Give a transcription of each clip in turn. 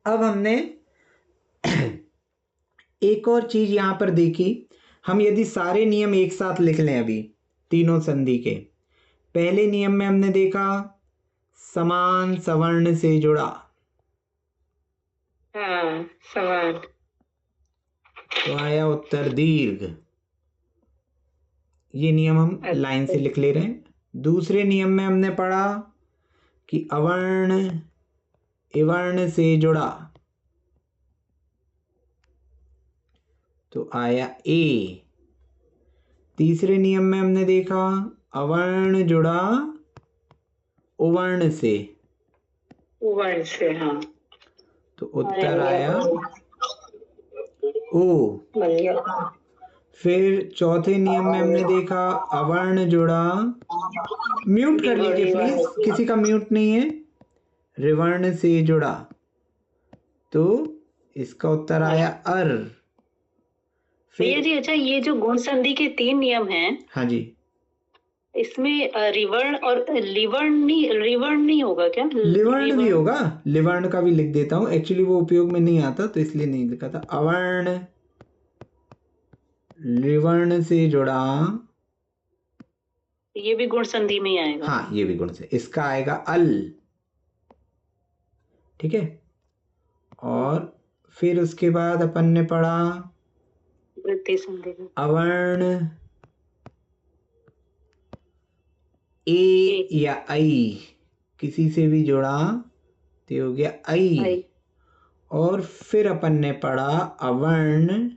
अब हमने एक और चीज यहां पर देखी, हम यदि सारे नियम एक साथ लिख लें अभी तीनों संधि के, पहले नियम में हमने देखा समान सवर्ण से जुड़ा, हाँ समान, तो आया उत्तर दीर्घ। ये नियम हम लाइन से लिख ले रहे हैं। दूसरे नियम में हमने पढ़ा कि अवर्ण इवर्ण से जुड़ा, तो आया ए। तीसरे नियम में हमने देखा अवर्ण जुड़ा उवर्ण से, वर्ण से, हाँ तो उत्तर आया ओ। फिर चौथे नियम में हमने देखा अवर्ण जुड़ा, म्यूट कर लीजिए प्लीज, किसी का म्यूट नहीं है, रिवर्ण से जुड़ा, तो इसका उत्तर आया अर। भैया जी अच्छा, ये जो गुण संधि के 3 नियम हैं, हाँ जी, इसमें रिवर्ण और रिवर्ण नहीं होगा क्या? लिवर्ण भी होगा, लिवर्ण का भी लिख देता हूं, एक्चुअली वो उपयोग में नहीं आता तो इसलिए नहीं लिखा था। अवर्ण लिवर्ण से जुड़ा, ये भी गुण संधि में ही आएगा। हाँ ये भी गुण से, इसका आएगा अल, ठीक है। और फिर उसके बाद अपन ने पढ़ा वृत्ति संधि में अवर्ण ए या आई किसी से भी जुड़ा तो हो गया आई। और फिर अपन ने पढ़ा अवर्ण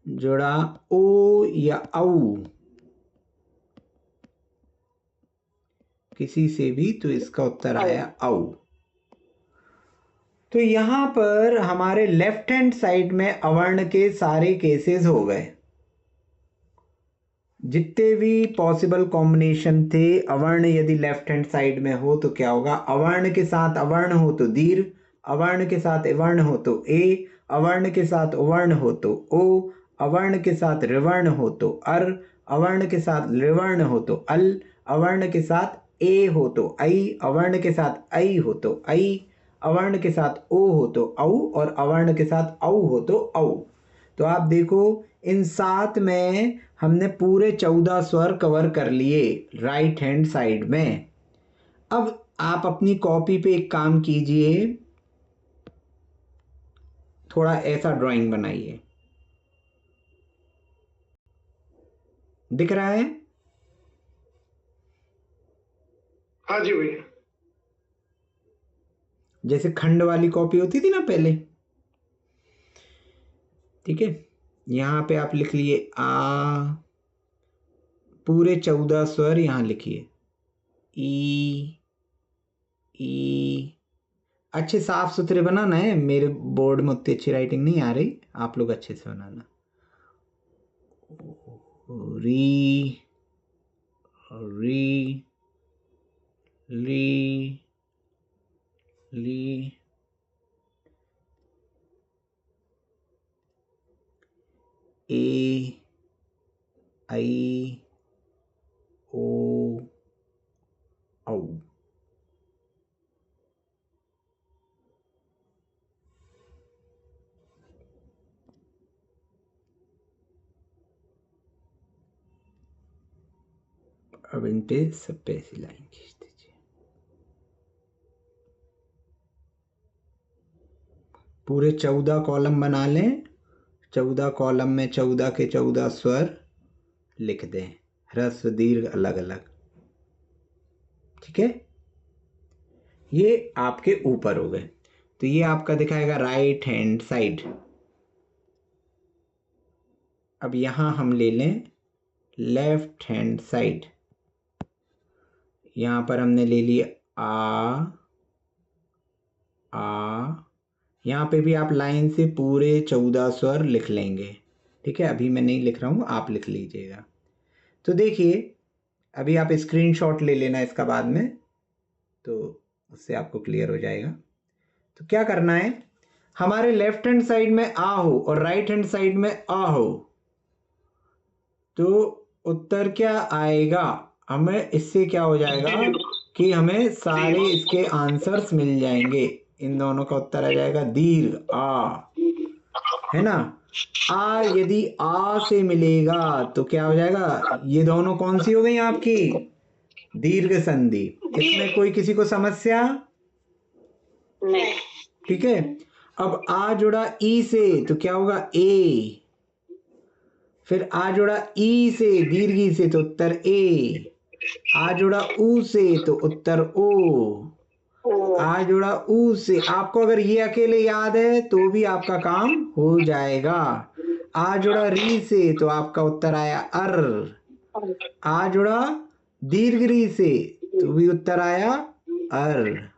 जुड़ा ओ या औ किसी से भी, तो इसका उत्तर आया औ। तो यहां पर हमारे लेफ्ट हैंड साइड में अवर्ण के सारे केसेस हो गए, जितने भी पॉसिबल कॉम्बिनेशन थे। अवर्ण यदि लेफ्ट हैंड साइड में हो तो क्या होगा, अवर्ण के साथ अवर्ण हो तो दीर्घ, अवर्ण के साथ इवर्ण हो तो ए, अवर्ण के साथ उवर्ण हो तो ओ, अवर्ण के साथ ऋवर्ण हो तो अर, अवर्ण के साथ ऋवर्ण हो तो अल, अवर्ण के साथ ए हो तो आई, अवर्ण के साथ आई हो तो आई, अवर्ण के साथ ओ हो तो औ, और अवर्ण के साथ औ हो तो औ। तो आप देखो इन 7 में हमने पूरे 14 स्वर कवर कर लिए राइट हैंड साइड में। अब आप अपनी कॉपी पे एक काम कीजिए, थोड़ा ऐसा ड्राइंग बनाइए, दिख रहा है? हाँ जी भैया। जैसे खंड वाली कॉपी होती थी ना पहले, ठीक है। यहां पे आप लिख लिए आ, पूरे 14 स्वर यहां लिखिए, ई ई। अच्छे साफ सुथरे बनाना है, मेरे बोर्ड में उतनी अच्छी राइटिंग नहीं आ रही, आप लोग अच्छे से बनाना। री री ली ली ए आई ओ औ। अब इन पे सब पे ऐसी लाइन खींच दीजिए, पूरे 14 कॉलम बना लें। 14 कॉलम में 14 के 14 स्वर लिख दें, ह्रस्व दीर्घ अलग अलग, ठीक है। ये आपके ऊपर हो गए, तो ये आपका दिखाएगा राइट हैंड साइड। अब यहां हम ले लें लेफ्ट हैंड साइड, यहां पर हमने ले लिया आ, यहां पे भी आप लाइन से पूरे 14 स्वर लिख लेंगे, ठीक है। अभी मैं नहीं लिख रहा हूं, आप लिख लीजिएगा। तो देखिए अभी आप स्क्रीनशॉट ले लेना इसका बाद में, तो उससे आपको क्लियर हो जाएगा। तो क्या करना है, हमारे लेफ्ट हैंड साइड में आ हो और राइट हैंड साइड में आ हो, तो उत्तर क्या आएगा, हमें इससे क्या हो जाएगा, कि हमें सारे इसके आंसर्स मिल जाएंगे। इन दोनों का उत्तर आ जाएगा दीर्घ आ, है ना। आ यदि आ से मिलेगा तो क्या हो जाएगा, ये दोनों कौन सी हो गई आपकी, दीर्घ संधि। इसमें कोई किसी को समस्या, नहीं। ठीक है। अब आ जुड़ा ई से तो क्या होगा ए, फिर आ जुड़ा ई से दीर्घ ई से तो उत्तर ए, आ जुड़ा ऊ से तो उत्तर ओ, ओ, आ जुड़ा ऊ से। आपको अगर ये अकेले याद है तो भी आपका काम हो जाएगा। आ जुड़ा री से तो आपका उत्तर आया अर, आ जुड़ा दीर्घ री से तो भी उत्तर आया अर,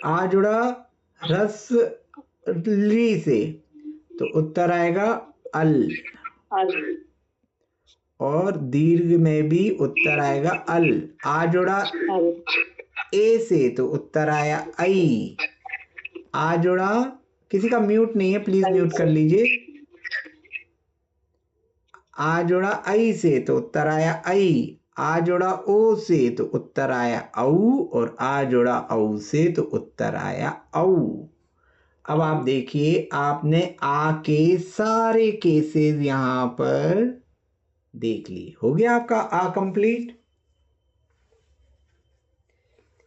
आ जुड़ा रस री से तो उत्तर आएगा अल, और दीर्घ में भी उत्तर आएगा अल। आ जुड़ा ए से तो उत्तर आया आई, आ जुड़ा, किसी का म्यूट नहीं है प्लीज म्यूट कर लीजिए। आ जुड़ा आई से तो उत्तर आया आई, आ जुड़ा ओ से तो उत्तर आया औ, और आ जुड़ा औ से तो उत्तर आया औ। अब आप देखिए, आपने आ के सारे केसेस यहां पर देख लिए। हो गया आपका आ कंप्लीट,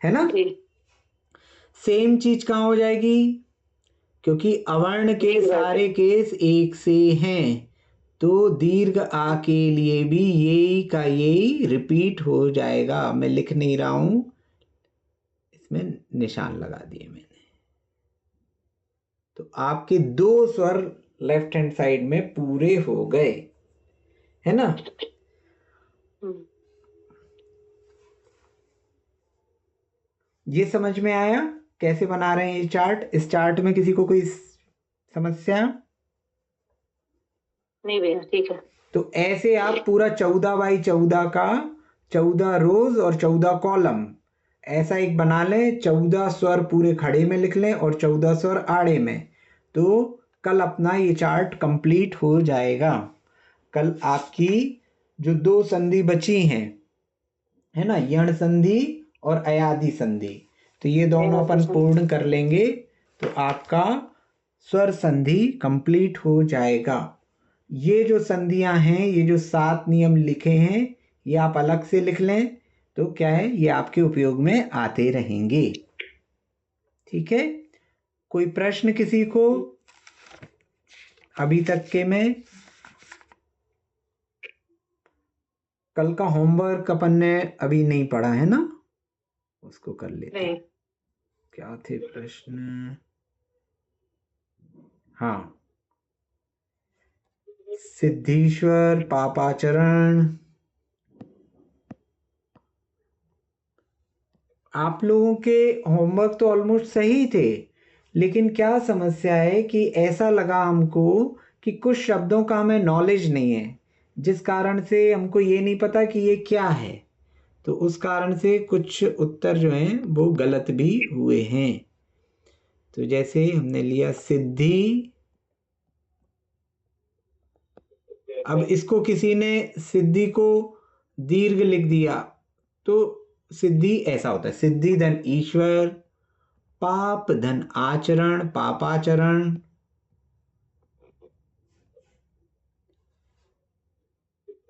है ना। सेम चीज कहां हो जाएगी, क्योंकि अवर्ण के सारे केस एक से हैं तो दीर्घ आ के लिए भी यही का यही रिपीट हो जाएगा। मैं लिख नहीं रहा हूं, इसमें निशान लगा दिए मैंने। तो आपके दो स्वर लेफ्ट हैंड साइड में पूरे हो गए, है ना। ये समझ में आया कैसे बना रहे हैं ये चार्ट। इस चार्ट में किसी को कोई समस्या नहीं भैया, ठीक है। तो ऐसे आप पूरा 14x14 का 14 रोज और 14 कॉलम ऐसा एक बना लें। 14 स्वर पूरे खड़े में लिख लें और 14 स्वर आड़े में, तो कल अपना ये चार्ट कंप्लीट हो जाएगा। कल आपकी जो दो संधि बची हैं, है ना, यण संधि और अयादि संधि, तो ये दोनों अपन पूर्ण कर लेंगे तो आपका स्वर संधि कंप्लीट हो जाएगा। ये जो संधियां हैं, ये जो 7 नियम लिखे हैं, ये आप अलग से लिख लें तो क्या है, ये आपके उपयोग में आते रहेंगे। ठीक है, कोई प्रश्न किसी को अभी तक के में। कल का होमवर्क अपन ने अभी नहीं पढ़ा है ना, उसको कर लेते हैं। क्या थे प्रश्न, हाँ, सिद्धेश्वर पापाचरण, आप लोगों के होमवर्क तो ऑलमोस्ट सही थे, लेकिन क्या समस्या है कि ऐसा लगा हमको कि कुछ शब्दों का हमें नॉलेज नहीं है, जिस कारण से हमको ये नहीं पता कि ये क्या है, तो उस कारण से कुछ उत्तर जो हैं वो गलत भी हुए हैं। तो जैसे हमने लिया सिद्धि, अब इसको किसी ने सिद्धि को दीर्घ लिख दिया तो सिद्धि ऐसा होता है, सिद्धि धन ईश्वर, पाप धन आचरण, पापाचरण,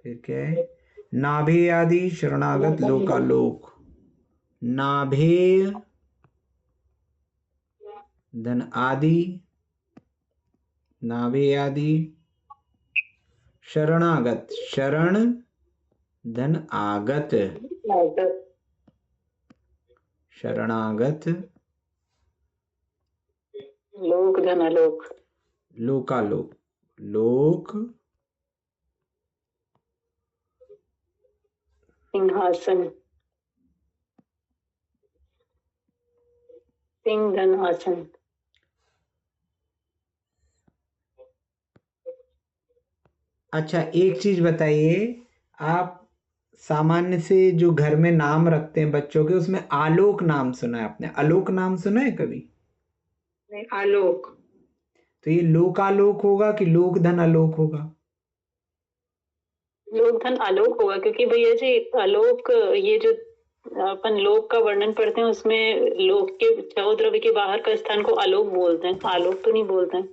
फिर क्या है, नाभेय आदि शरणागत लोकालोक, नाभेय धन आदि, नाभेय आदि शरणागत, शरण धन आगत, शरणागत लोक धन आलोक, लोकालोक, लोक सिंहासन, सिंह धन आसन। अच्छा, एक चीज बताइए, आप सामान्य से जो घर में नाम रखते हैं बच्चों के, उसमें आलोक नाम सुना है आपने, आलोक नाम सुना है कभी? आलोक। तो ये लोकालोक होगा कि लोक धन आलोक होगा? लोक धन आलोक होगा, क्योंकि भैया जी आलोक, ये जो अपन लोक का वर्णन पढ़ते हैं, उसमें लोक के चौद्रव्य के बाहर का स्थान को आलोक बोलते हैं, आलोक तो नहीं बोलते हैं।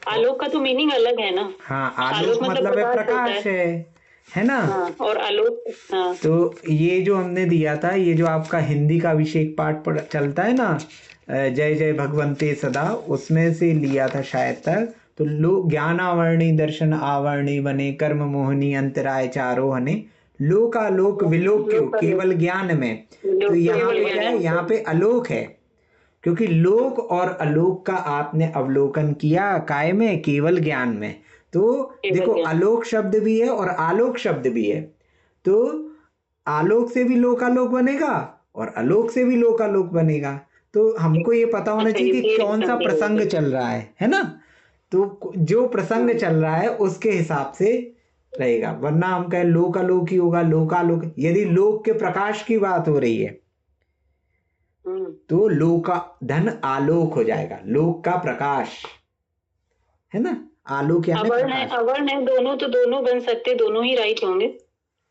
आलोक का तो मीनिंग अलग है ना। हाँ, आलोक आलोक मतलब है प्रकाश होता प्रकाश है ना। हाँ, और आलोक हाँ तो ये जो हमने दिया था, ये जो आपका हिंदी का अभिषेक पाठ पढ़ चलता है ना, जय जय भगवंते सदा, उसमें से लिया था शायद तक। तो लो ज्ञान आवर्णी दर्शन आवर्णी बने कर्म मोहनी अंतराय चारों हने लोकालोक विलोक क्यों केवल ज्ञान में। तो यहाँ पे क्या है, यहाँ पे अलोक है, क्योंकि लोक और अलोक का आपने अवलोकन किया काय में, केवल ज्ञान में। तो देखो अलोक शब्द भी है और आलोक शब्द भी है। तो आलोक से भी लोकालोक बनेगा और अलोक से भी लोकालोक बनेगा। तो हमको ये पता होना चाहिए कि कौन सा प्रसंग चल रहा है ना। तो जो प्रसंग चल रहा है उसके हिसाब से रहेगा, वरना हम कहें लोकालोक ही होगा, लोकालोक। यदि लोक के प्रकाश की बात हो रही है तो लोका धन आलोक हो जाएगा, लोक का प्रकाश है ना। आलोक यानी प्रकाश। अवर्ण है दोनों, तो दोनों बन सकते, दोनों ही राइट होंगे।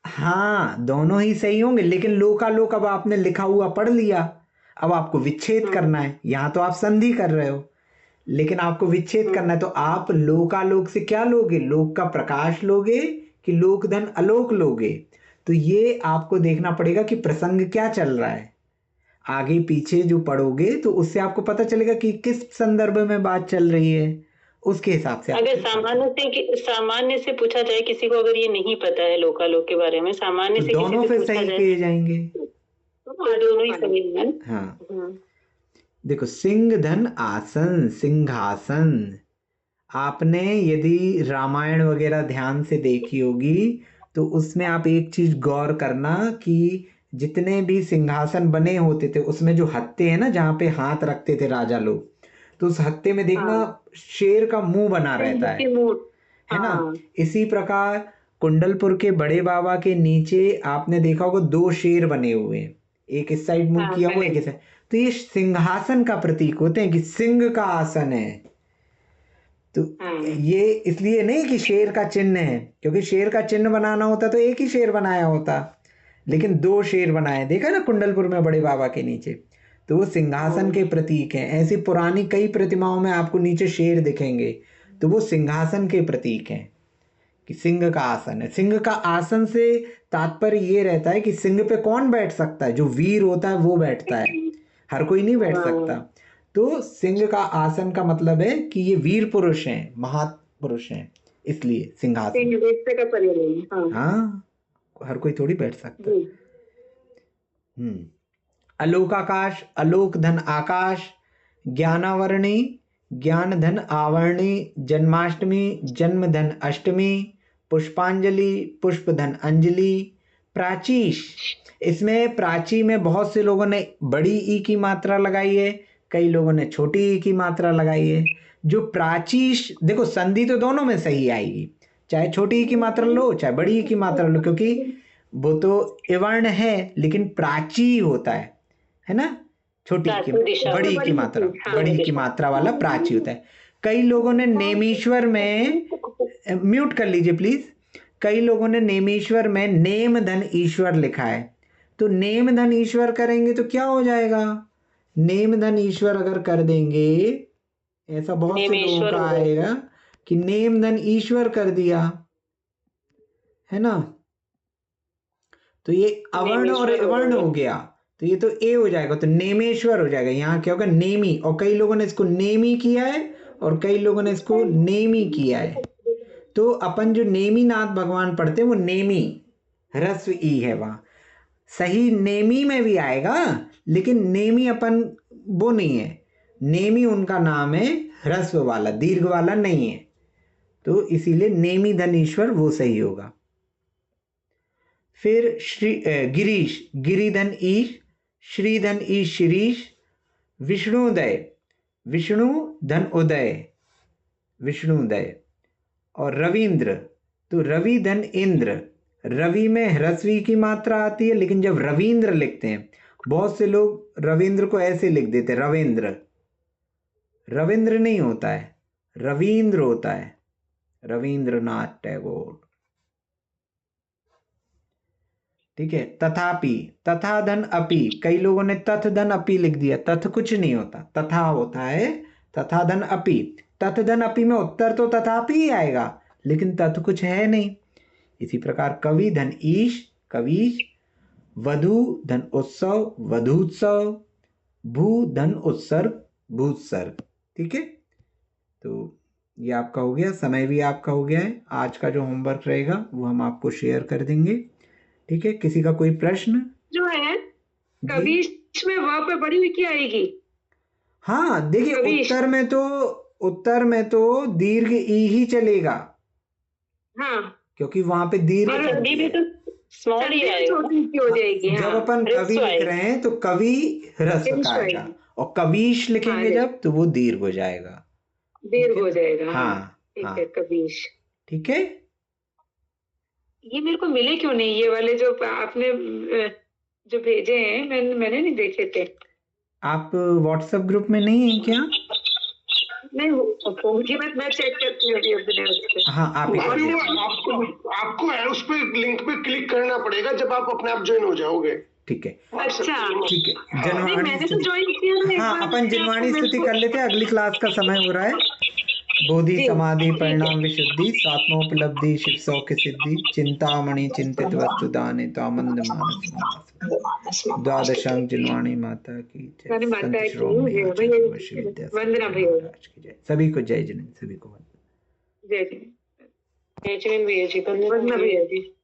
हाँ, दोनों ही सही होंगे, लेकिन लोकालोक अब आपने लिखा हुआ पढ़ लिया, अब आपको विच्छेद करना है। यहाँ तो आप संधि कर रहे हो, लेकिन आपको विच्छेद करना है। तो आप लोकालोक से क्या लोगे, लोक का प्रकाश लोगे कि लोक धन आलोक लोगे। तो ये आपको देखना पड़ेगा कि प्रसंग क्या चल रहा है। आगे पीछे जो पढ़ोगे तो उससे आपको पता चलेगा कि किस संदर्भ में बात चल रही है, उसके हिसाब से। अगर सामान्य से पूछा जाए किसी को, अगर ये नहीं पता है लोकालोक के बारे में, सामान्य तो से दोनों किसी से फिर पूछा सही जाए किए जाएंगे। दोनों ही सही है। हाँ, देखो सिंह धन आसन सिंहासन, आपने यदि रामायण वगैरह ध्यान से देखी होगी तो उसमें आप एक चीज गौर करना कि जितने भी सिंहासन बने होते थे उसमें जो हत्थे हैं ना, जहाँ पे हाथ रखते थे राजा लोग, तो उस हत्थे में देखना शेर का मुंह बना रहता है ना। इसी प्रकार कुंडलपुर के बड़े बाबा के नीचे आपने देखा होगा दो शेर बने हुए हैं, एक इस साइड मुंह किया हुआ, एक इस साइड। तो ये सिंहासन का प्रतीक होते हैं कि सिंह का आसन है। तो ये इसलिए नहीं कि शेर का चिन्ह है, क्योंकि शेर का चिन्ह बनाना होता तो एक ही शेर बनाया होता, लेकिन दो शेर बनाए, देखा ना कुंडलपुर में बड़े बाबा के नीचे। तो वो सिंहासन के प्रतीक हैं। ऐसी पुरानी कई प्रतिमाओं में आपको नीचे शेर दिखेंगे, तो वो सिंहासन के प्रतीक हैं कि सिंह का आसन है। सिंह का आसन से तात्पर्य ये रहता है कि सिंह पे कौन बैठ सकता है, जो वीर होता है वो बैठता है, हर कोई नहीं बैठ सकता। तो सिंह का आसन का मतलब है कि ये वीर पुरुष हैं, महापुरुष हैं, इसलिए सिंहासन। हाँ, हर कोई थोड़ी बैठ सकता। अलोकाकाश, अलोक धन आकाश, ज्ञानावरणी ज्ञान धन आवर्णी, जन्माष्टमी जन्म धन अष्टमी, पुष्पांजलि पुष्प धन अंजलि, प्राचीश। इसमें प्राची में बहुत से लोगों ने बड़ी ई की मात्रा लगाई है, कई लोगों ने छोटी ई की मात्रा लगाई है। जो प्राचीश, देखो संधि तो दोनों में सही आएगी, चाहे छोटी ई की मात्रा लो चाहे बड़ी ई की मात्रा लो, क्योंकि वो तो इवर्ण है लेकिन प्राची होता है ना। छोटी की बड़ी की मात्रा, बड़ी की मात्रा वाला प्राची होता है। कई लोगों ने नेमीश्वर में, म्यूट कर लीजिए प्लीज, कई लोगों ने नेमीश्वर में नेम धन ईश्वर लिखा है। तो नेम धन ईश्वर करेंगे तो क्या हो जाएगा, नेम धन ईश्वर अगर कर देंगे, ऐसा बहुत से लोगों का आएगा कि नेम धन ईश्वर कर दिया, है ना। तो ये अवर्ण और अवर्ण हो गया, तो ये तो ए हो जाएगा, तो नेमेश्वर हो जाएगा। यहाँ क्या होगा, नेमी, और कई लोगों ने इसको नेमी किया है और कई लोगों ने इसको नेमी किया है। तो अपन जो नेमीनाथ भगवान पढ़ते हैं वो नेमी ह्रस्व ई है, वहां सही नेमी में भी आएगा, लेकिन नेमी अपन वो नहीं है, नेमी उनका नाम है, ह्रस्व वाला दीर्घ वाला नहीं है। तो इसीलिए नेमी धनीश्वर वो सही होगा। फिर श्री गिरीश, गिरिधन ईश, श्रीधन ईश शिरीष, विष्णुदय, विष्णु धन उदय, विष्णुदय, और रविंद्र, तो रवि धन इंद्र। रवि में ह्रस्वी की मात्रा आती है, लेकिन जब रविंद्र लिखते हैं, बहुत से लोग रविंद्र को ऐसे लिख देते हैं, रविंद्र, रविंद्र नहीं होता है, रविंद्र होता है, रविंद्रनाथ टैगोर। ठीक है। तथापि, तथा धन अपि, कई लोगों ने तथ धन अपि लिख दिया, तथ कुछ नहीं होता, तथा होता है, तथा धन अपि। तथ धन अपि में उत्तर तो तथापि ही आएगा, लेकिन तथ कुछ है नहीं। इसी प्रकार कवि धन ईश, कवीश, वधु धन उत्सव, वधूत्सव, भू धन उत्सर्ग, भूत्सर्ग। ठीक है, तो ये आपका हो गया, समय भी आपका हो गया है। आज का जो होमवर्क रहेगा वो हम आपको शेयर कर देंगे। ठीक है, किसी का कोई प्रश्न? जो है जी। कवीश में व पे बड़ी हुई क्या आएगी? हाँ देखिए, कवीश। उत्तर में तो दीर्घ ई ही चलेगा, हाँ, क्योंकि वहां पे दीर्घ और पड़ती अभी भी है। तो स्मॉल ही चंडी में आएगा। छोटी सी हो जाएगी। जब हाँ, अपन ह्रस्व कवि लिख आएगा। रहे हैं तो कवि ह्रस्व कवीश का आएगा, आएगी। और कवीश लिखेंगे हाँ, जब तो वो दीर्घ हो जाएगा। दीर्घ हो जाएगा। हाँ, हाँ ठीक हाँ, है, कवीश। ठीक है। ये मेरे को मिले क्यों नहीं, ये वाले जो आपने जो भेजे हैं, मैंने नहीं देखे थे। आप व्हाट्सएप ग्रुप में नहीं है क्या? नहीं, होंगे, मैं चेक करती हूँ अभी उस पे। हाँ, आप ही अभी वो करिए। आपको उस पे लिंक पे क्लिक करना पड़ेगा जब आप अपने आप ज्वाइन हो जाओगे। ठीक है, अच्छा, ठीक है। हाँ। नहीं, जनवाणी मैंने तो स्तुति, ज्वाइन किया था एक हाँ बार। अपन जनवाणी मेरे स्तुति को- कर लेते हैं, अगली क्लास का समय हो रहा है। बोधि जी, समाधि ठीक है। परिणाम विशुद्धि, स्वात्मोपलब्धि शिव सौख्य सिद्धि, चिंतामणि चिंतित वस्तु दाने तो आमंद मानस मानस। द्वादशांग जिनवाणी माता की जय। रानी माता संत की शिरोमणि जय। आचार्य भैया, वैश्य विद्या वंदना सागर भैया। महाराज की जय। सभी को जय जिनेन्द्र, सभी को वंदना। जय जी, जय भैया जी, वंदना भैया जी।